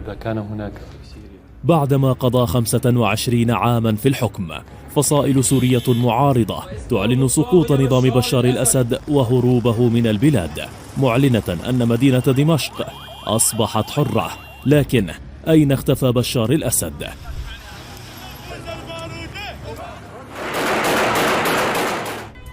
إذا كان هناك. بعدما قضى 25 عاما في الحكم، فصائل سورية معارضة تعلن سقوط نظام بشار الأسد وهروبه من البلاد، معلنة أن مدينة دمشق أصبحت حرة. لكن أين اختفى بشار الأسد؟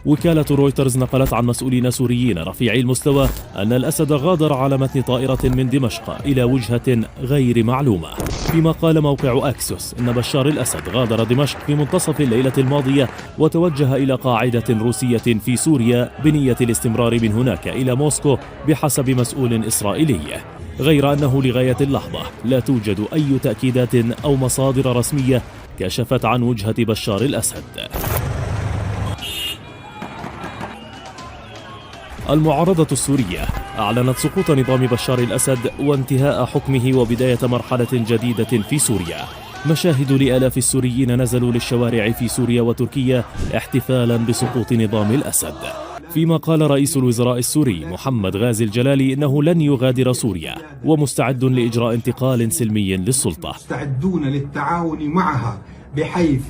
وكالة رويترز نقلت عن مسؤولين سوريين رفيعي المستوى أن الأسد غادر على متن طائرة من دمشق إلى وجهة غير معلومة، فيما قال موقع أكسوس إن بشار الأسد غادر دمشق في منتصف الليلة الماضية وتوجه إلى قاعدة روسية في سوريا بنية الاستمرار من هناك إلى موسكو بحسب مسؤول إسرائيلي، غير أنه لغاية اللحظة لا توجد أي تأكيدات أو مصادر رسمية كشفت عن وجهة بشار الأسد. المعارضة السورية أعلنت سقوط نظام بشار الأسد وانتهاء حكمه وبداية مرحلة جديدة في سوريا. مشاهد لآلاف السوريين نزلوا للشوارع في سوريا وتركيا احتفالا بسقوط نظام الأسد، فيما قال رئيس الوزراء السوري محمد غازي الجلالي إنه لن يغادر سوريا ومستعد لإجراء انتقال سلمي للسلطة. مستعدون للتعاون معها بحيث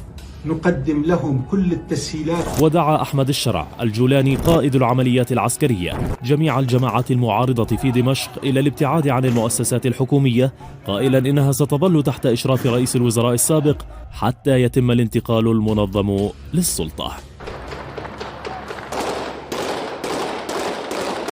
نقدم لهم كل التسهيلات. ودعا أحمد الشرع الجولاني قائد العمليات العسكرية جميع الجماعات المعارضة في دمشق إلى الابتعاد عن المؤسسات الحكومية، قائلا إنها ستظل تحت إشراف رئيس الوزراء السابق حتى يتم الانتقال المنظم للسلطة.